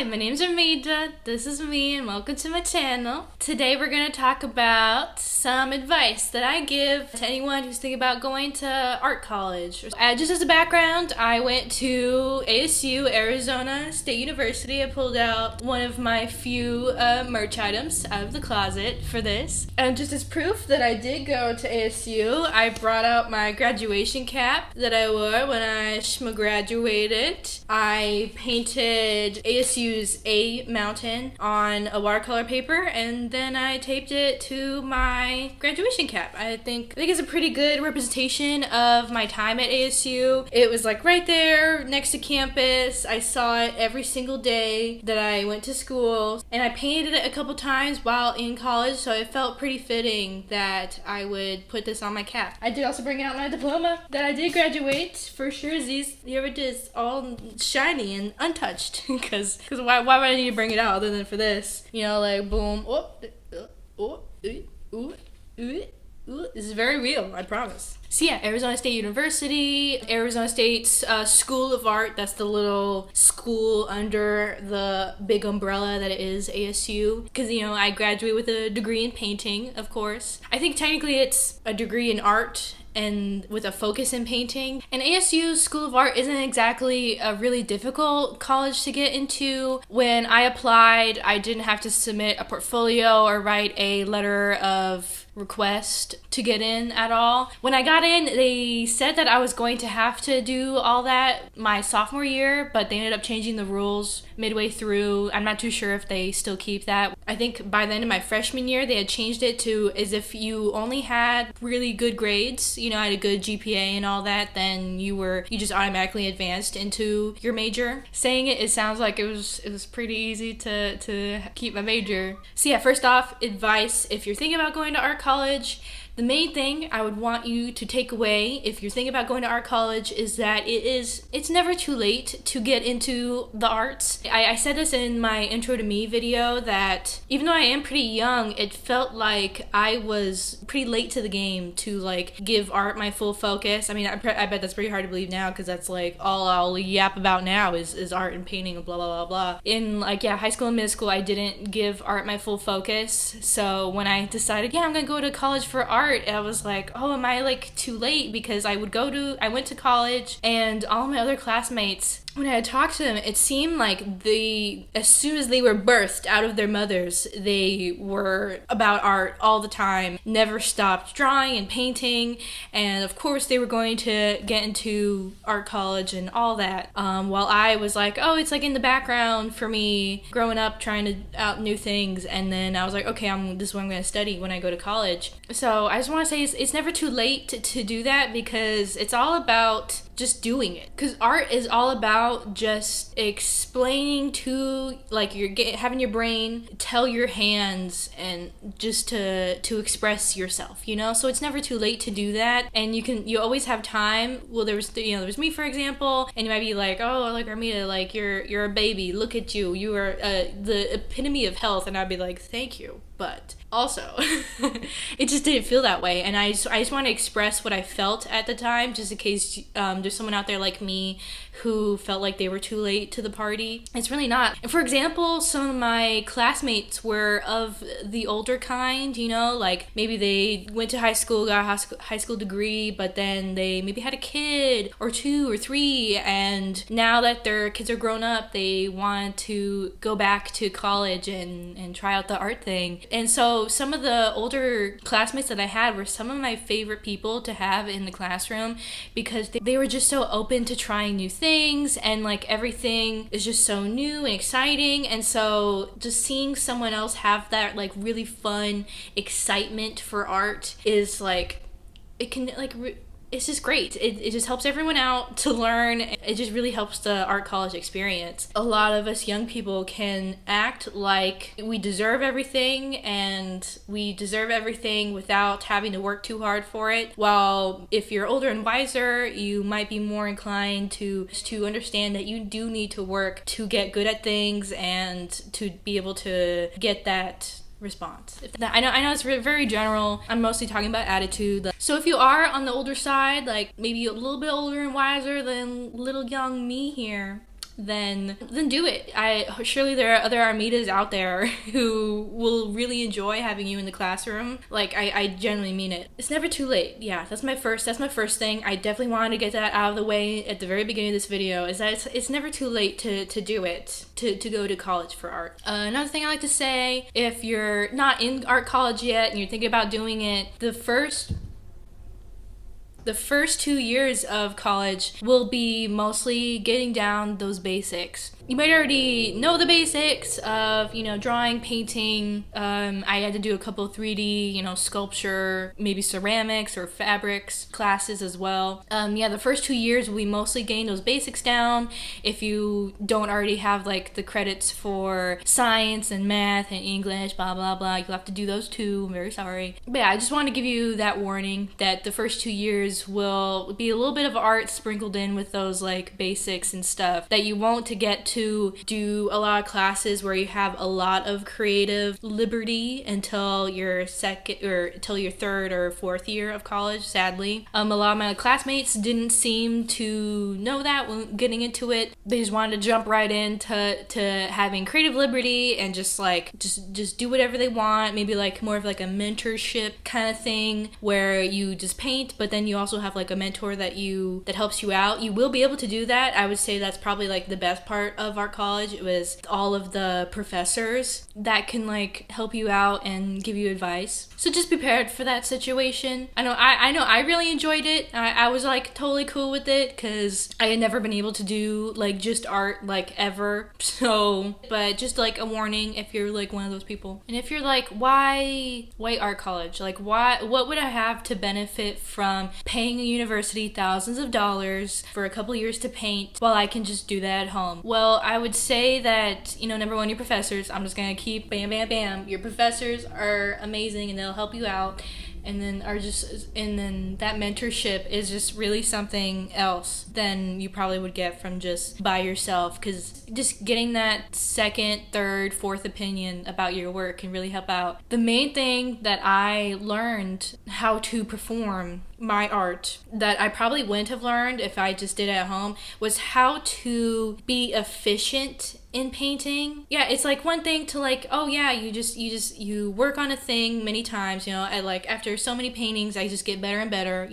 Hi, my name's Amida. This is me, and welcome to my channel. Today we're going to talk about some advice that I give to anyone who's thinking about going to art college. Just as a background, I went to ASU, Arizona State University. I pulled out one of my few merch items out of the closet for this. And just as proof that I did go to ASU, I brought out my graduation cap that I wore when I graduated. I painted ASU's A Mountain on a watercolor paper, and then I taped it to my graduation cap. I think it's a pretty good representation of my time at ASU. It was like right there next to campus. I saw it every single day that I went to school, and I painted it a couple times while in college, so it felt pretty fitting that I would put this on my cap. I did also bring out my diploma that I did graduate for sure. Here it is, all shiny and untouched. Because why would I need to bring it out other than for this? You know, like boom, this is very real, I promise. So yeah, Arizona State University, Arizona State's School of Art. That's the little school under the big umbrella that it is ASU. Because, you know, I graduated with a degree in painting, of course. I think technically it's a degree in art and with a focus in painting. And ASU's School of Art isn't exactly a really difficult college to get into. When I applied, I didn't have to submit a portfolio or write a letter of request to get in at all. When I got in, they said that I was going to have to do all that my sophomore year, but they ended up changing the rules midway through. I'm not too sure if they still keep that. I think by the end of my freshman year, they had changed it to as if you only had really good grades, you know, had a good GPA and all that, then you just automatically advanced into your major. Saying it sounds like it was pretty easy to keep my major. So yeah, first off, advice, if you're thinking about going to art college, the main thing I would want you to take away if you're thinking about going to art college is that it's never too late to get into the arts. I said this in my Intro to Me video that even though I am pretty young, it felt like I was pretty late to the game to like give art my full focus. I mean, I bet that's pretty hard to believe now because that's like all I'll yap about now is art and painting and blah blah blah blah. In like high school and middle school, I didn't give art my full focus. So when I decided, I'm gonna go to college for art, I was like, oh, am I like too late? Because I went to college, and all my other classmates, when I had talked to them, it seemed like as soon as they were birthed out of their mothers, they were about art all the time, never stopped drawing and painting, and of course they were going to get into art college and all that, while I was like, oh, it's like in the background for me growing up trying out new things. And then I was like, okay, this is what I'm going to study when I go to college. So I just want to say it's never too late to do that, because it's all about just doing it. Because art is all about just explaining to, like, having your brain tell your hands and just to express yourself, you know? So it's never too late to do that, and you always have time. Well, there was me, for example, and you might be like, oh, like, Armida, like, you're a baby, look at you, you are the epitome of health. And I'd be like, thank you. But also, it just didn't feel that way, and I just want to express what I felt at the time, just in case there's someone out there like me who felt like they were too late to the party. It's really not. And for example, some of my classmates were of the older kind, you know, like maybe they went to high school, got a high school degree, but then they maybe had a kid or 2 or 3, and now that their kids are grown up, they want to go back to college and try out the art thing. And so some of the older classmates that I had were some of my favorite people to have in the classroom, because they were just so open to trying new things, and like everything is just so new and exciting. And so just seeing someone else have that like really fun excitement for art is like, it can like it's just great. It just helps everyone out to learn. It just really helps the art college experience. A lot of us young people can act like we deserve everything, and we deserve everything without having to work too hard for it. While if you're older and wiser, you might be more inclined to understand that you do need to work to get good at things and to be able to get that response. I know it's very general. I'm mostly talking about attitude. So if you are on the older side, like maybe a little bit older and wiser than little young me here, then do it. Surely there are other Armidas out there who will really enjoy having you in the classroom. Like, I genuinely mean it. It's never too late. Yeah, that's my first thing. I definitely wanted to get that out of the way at the very beginning of this video, is that it's never too late to do it, to go to college for art. Another thing I like to say, if you're not in art college yet and you're thinking about doing it, the first 2 years of college will be mostly getting down those basics. You might already know the basics of, drawing, painting. I had to do a couple 3D, sculpture, maybe ceramics or fabrics classes as well. The first 2 years will be mostly getting those basics down. If you don't already have like the credits for science and math and English, blah, blah, blah, you'll have to do those too. I'm very sorry. But yeah, I just want to give you that warning that the first 2 years will be a little bit of art sprinkled in with those like basics and stuff that you won't to get to do a lot of classes where you have a lot of creative liberty until your third or fourth year of college, sadly. A lot of my classmates didn't seem to know that when getting into it. They just wanted to jump right into having creative liberty and just do whatever they want. Maybe like more of like a mentorship kind of thing where you just paint, but then you also have like a mentor that helps you out. You will be able to do that. I would say that's probably like the best part of art college. It was all of the professors that can like help you out and give you advice. So just be prepared for that situation. I know I really enjoyed it. I was like totally cool with it because I had never been able to do like just art like ever. So, but just like a warning if you're like one of those people. And if you're like, why art college? Like what would I have to benefit from paying a university thousands of dollars for a couple years to paint while I can just do that at home? Well, I would say that, number one, your professors, I'm just gonna keep bam, bam, bam. Your professors are amazing and they'll help you out. And then that mentorship is just really something else than you probably would get from just by yourself, because just getting that second, third, fourth opinion about your work can really help out. The main thing that I learned how to perform my art that I probably wouldn't have learned if I just did it at home was how to be efficient in painting. Yeah, it's like one thing to like, oh yeah, you work on a thing many times, after so many paintings I just get better and better,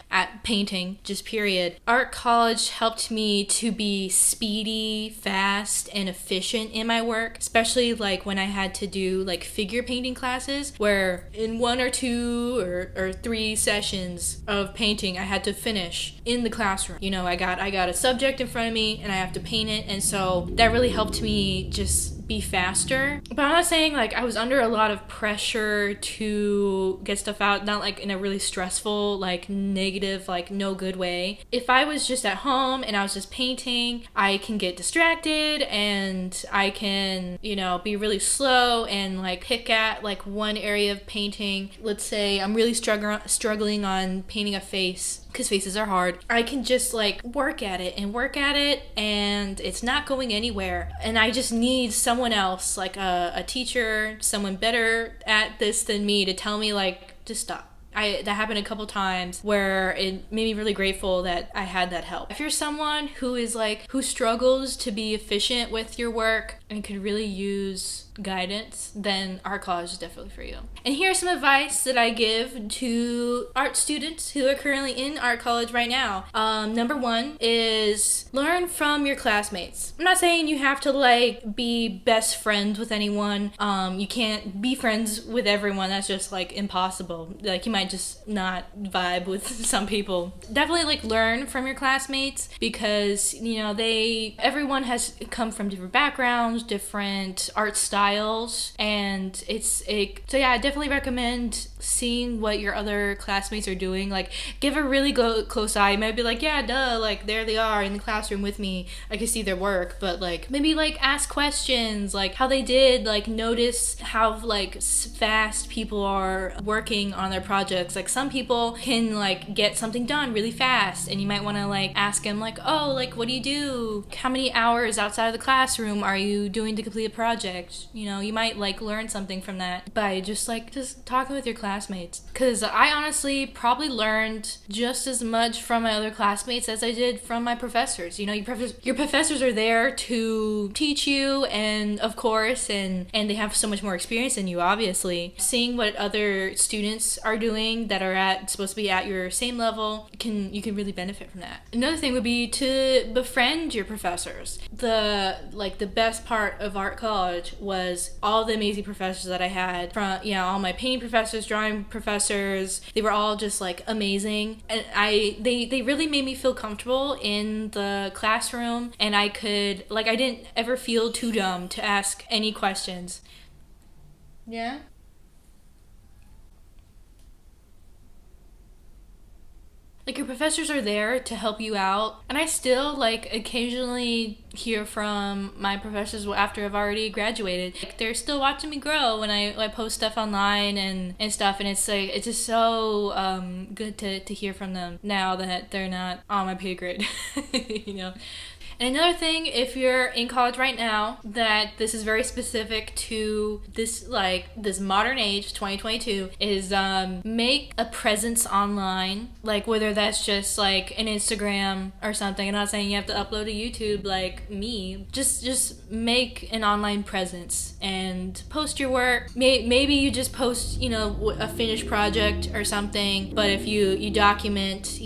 at painting, just period. Art college helped me to be speedy, fast, and efficient in my work, especially like when I had to do like figure painting classes where in 1 or 2 or 3 sessions of painting I had to finish in the classroom. I got a subject in front of me and I have to paint it, and so that really helped me just be faster. But I'm not saying like I was under a lot of pressure to get stuff out, not like in a really stressful, like negative, like no good way. If I was just at home and I was just painting, I can get distracted and I can, be really slow and like pick at like one area of painting. Let's say I'm really struggling on painting a face, because faces are hard. I can just like work at it and it's not going anywhere. And I just need someone else, like a teacher, someone better at this than me, to tell me like, just stop. That happened a couple times where it made me really grateful that I had that help. If you're someone who struggles to be efficient with your work and could really use guidance, then art college is definitely for you. And here's some advice that I give to art students who are currently in art college right now. Number 1 is learn from your classmates. I'm not saying you have to like be best friends with anyone. You can't be friends with everyone. That's just like impossible. Like you might just not vibe with some people. Definitely like learn from your classmates, because everyone has come from different backgrounds, different art styles, and so yeah, I definitely recommend seeing what your other classmates are doing. Like give a really close eye. You might be like, yeah, duh, like there they are in the classroom with me, I can see their work, but like maybe like ask questions like how they did, like notice how like fast people are working on their projects. Like some people can like get something done really fast, and you might want to like ask them like, oh, like what do you do, how many hours outside of the classroom are you doing to complete a project, You know, you might like learn something from that by just talking with your classmates. Because I honestly probably learned just as much from my other classmates as I did from my professors. You know, your professors are there to teach you, and of course, and they have so much more experience than you, obviously. Seeing what other students are doing that are supposed to be at your same level, you can really benefit from that. Another thing would be to befriend your professors. The best part of art college was all the amazing professors that I had, from all my painting professors, drawing professors. They were all just like amazing, and they really made me feel comfortable in the classroom, and I didn't ever feel too dumb to ask any questions. Yeah. Like, your professors are there to help you out. And I still, like, occasionally hear from my professors after I've already graduated. Like, they're still watching me grow when I post stuff online and stuff. And it's like, it's just so good to hear from them now that they're not on my pay grade, you know? And another thing, if you're in college right now, that this is very specific to this modern age, 2022, is make a presence online. Like, whether that's just like an Instagram or something. I'm not saying you have to upload to YouTube like me. Just make an online presence and post your work. Maybe you just post, a finished project or something. But if you document,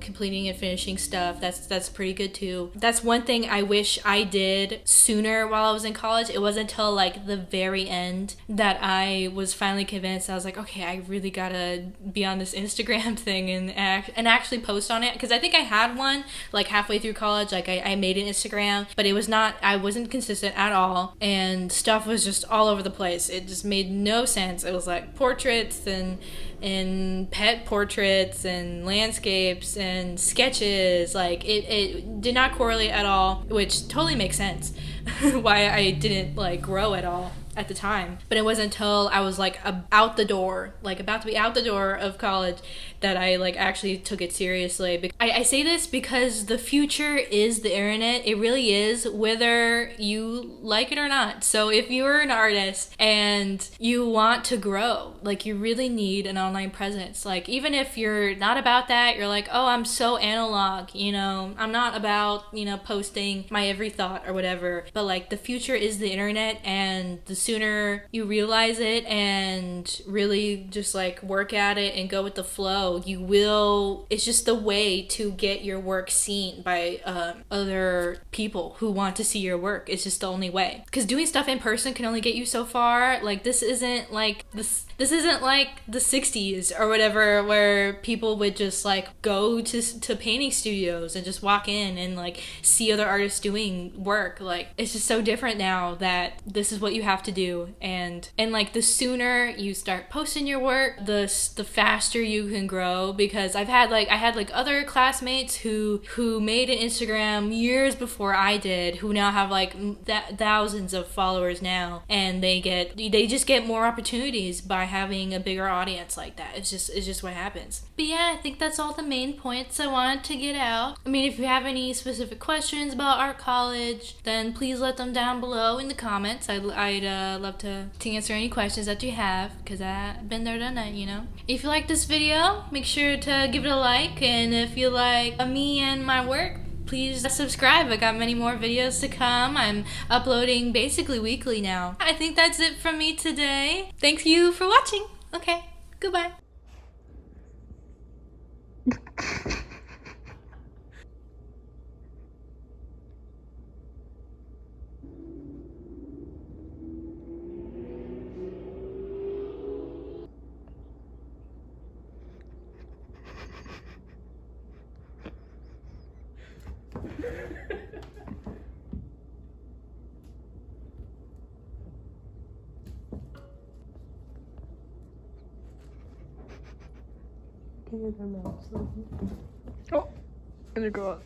completing and finishing stuff, that's pretty good too. That's one thing I wish I did sooner while I was in college. It wasn't until like the very end that I was finally convinced. I was like, okay, I really gotta be on this Instagram thing and actually post on it, because I think I had one like halfway through college. Like, I made an Instagram, but I wasn't consistent at all, and stuff was just all over the place. It just made no sense. It was like portraits and pet portraits and landscapes and sketches. Like, it did not correlate at all, which totally makes sense why I didn't like grow at all at the time. But it wasn't until I was like about to be out the door of college that I like actually took it seriously. I say this because the future is the internet. It really is, whether you like it or not. So if you're an artist and you want to grow, like, you really need an online presence. Like, even if you're not about that, you're like, oh, I'm so analog, I'm not about, posting my every thought or whatever. But like, the future is the internet, and the sooner you realize it and really just like work at it and go with the flow, it's just the way to get your work seen by other people who want to see your work. It's just the only way, because doing stuff in person can only get you so far. Like, this isn't like the 60s or whatever, where people would just like go to painting studios and just walk in and like see other artists doing work. Like, it's just so different now that this is what you have to do. And like, the sooner you start posting your work, the faster you can grow. Because I had other classmates who made an Instagram years before I did, who now have like thousands of followers now, and they just get more opportunities by having a bigger audience like that. It's just what happens. But yeah, I think that's all the main points I wanted to get out. I mean, if you have any specific questions about art college, then please let them down below in the comments. I'd love to answer any questions that you have, because I've been there, done that, If you like this video, make sure to give it a like, and if you like me and my work, please subscribe. I got many more videos to come. I'm uploading basically weekly now. I think that's it from me today. Thank you for watching. Okay, goodbye. Oh, and it go up.